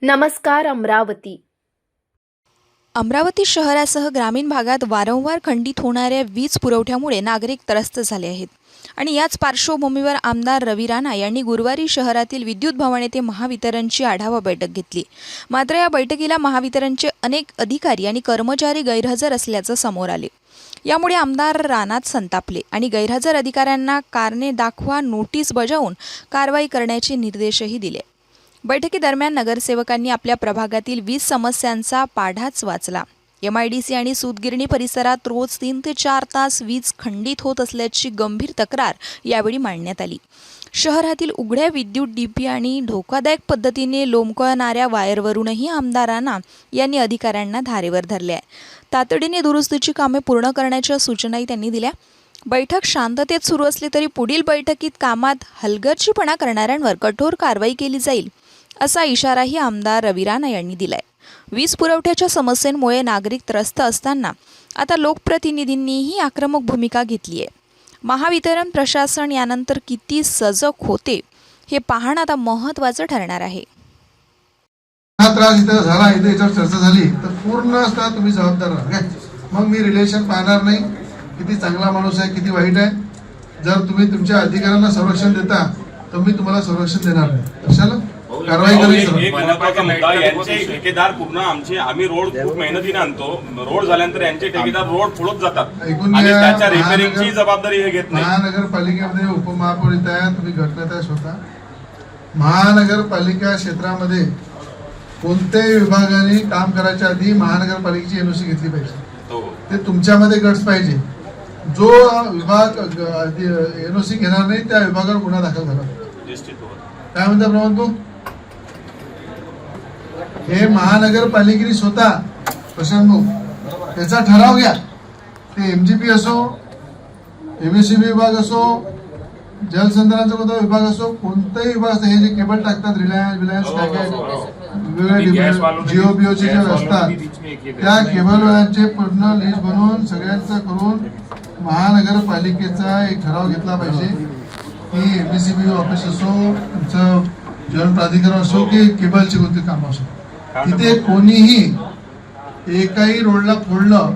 नमस्कार अमरावती. अमरावती शहरासह ग्रामीण भागात वारंवार खंडित होणाऱ्या वीज पुरवठ्यामुळे नागरिक त्रस्त झाले आहेत आणि याच पार्श्वभूमीवर आमदार रवी राणा यांनी गुरुवारी शहरातील विद्युत भवन येथे महावितरणची आढावा बैठक घेतली. मात्र या बैठकीला महावितरणचे अनेक अधिकारी आणि कर्मचारी गैरहजर असल्याचं समोर आले. यामुळे आमदार राणाच संतापले आणि गैरहजर अधिकाऱ्यांना कारणे दाखवा नोटीस बजावून कारवाई करण्याचे निर्देशही दिले. बैठकीदरम्यान नगरसेवकांनी आपल्या प्रभागातील वीज समस्यांचा पाढाच वाचला. MIDC आणि सूतगिरणी परिसरात रोज 3 ते 4 तास वीज खंडित होत असल्याची गंभीर तक्रार यावेळी मांडण्यात आली. शहरातील उघड्या विद्युत डीपी आणि धोकादायक पद्धतीने लोंबकळणाऱ्या वायरवरूनही आमदारांना यांनी अधिकाऱ्यांना धारेवर धरले आहे. तातडीने दुरुस्तीची कामे पूर्ण करण्याच्या सूचनाही त्यांनी दिल्या. बैठक शांततेत सुरू असली तरी पुढील बैठकीत कामात हलगर्जीपणा करणाऱ्यांवर कठोर कारवाई केली जाईल असा इशाराही आमदार रवी राणा यांनी दिलाय. वीज पुरवठ्याच्या समस्येमुळे नागरिक त्रस्त असताना आता लोकप्रतिनिधींनीही आक्रमक भूमिका घेतली आहे. महावितरण प्रशासन यानंतर किती सजग होते हे पाहणं आता महत्त्वाचं ठरणार आहे. हा त्रास इथं झाला, इथे याच्यावर चर्चा झाली तर पूर्ण असता तुम्ही जबाबदार राहा. मग मी रिलेशन पाहणार नाही किती चांगला माणूस आहे किती वाईट आहे. जर तुम्ही तुमच्या अधिकाऱ्यांना संरक्षण देता तर मी तुम्हाला संरक्षण देणार नाही. कशाला कारवाई करायची. महत्त्वाचा मुद्दा, यांचे ठेकेदार पूर्ण आम्ही रोड खूप मेहनतीने आणतो. रोड झाल्यानंतर यांचे ठेकेदार रोड फोडत जातात आणि त्याच्या रिपेअरिंगची जबाबदारी हे घेत नाही. महानगरपालिकेमध्ये उपमहापौर इथं आहे, तुम्ही घटनेत आहे स्वतः. महानगरपालिका क्षेत्रामध्ये कोणत्याही विभागाने काम करायच्या आधी महानगरपालिकेची NOC घेतली पाहिजे. ते तुमच्यामध्ये गट्स पाहिजे. जो विभाग NOC घेणार नाही त्या विभागावर गुन्हा दाखल झाला. काय म्हणता प्रमोद भाऊ? हे महानगरपालिकेने स्वतः प्रशांत भाऊ त्याचा ठराव घ्या. ते MGP असो, MSCB विभाग असो, जलसंधारणाचा कोणता विभाग असो, कोणताही विभाग असतो, हे जे केबल टाकतात रिलायन्स काय काय वेगवेगळ्या जिओ जे असतात त्या केबलवाल्यांचे पूर्ण लिस्ट बनवून सगळ्यांचं करून महानगरपालिकेचा एक ठराव घेतला पाहिजे की MSCB ऑफिस असो, तुमचं जल प्राधिकरण असो की केबलची कोणती कामं असो, तिथे कोणीही एकाही रोडला फोडलं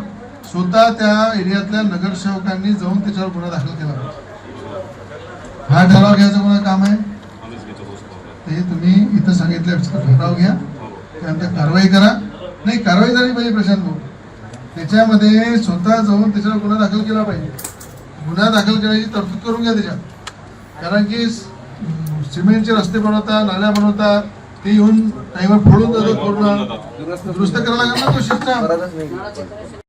स्वतः त्या एरियातल्या नगरसेवकांनी जाऊन त्याच्यावर गुन्हा दाखल केला पाहिजे. हा ठराव घ्यायचं कोणा काम आहे ते तुम्ही इथं सांगितलं. ठराव घ्या, त्यानंतर कारवाई करा. नाही, कारवाई झाली पाहिजे प्रशांत भाऊ. त्याच्यामध्ये स्वतः जाऊन त्याच्यावर गुन्हा दाखल केला पाहिजे. गुन्हा दाखल करायची तरतूद करून घ्या त्याच्यात. कारण की सिमेंटचे रस्ते बनवतात, नाल्या बनवतात, ते येऊन टाईमवर फोडून जातात, पूर्ण दुरुस्त करायला लागणार तो शिस्ता.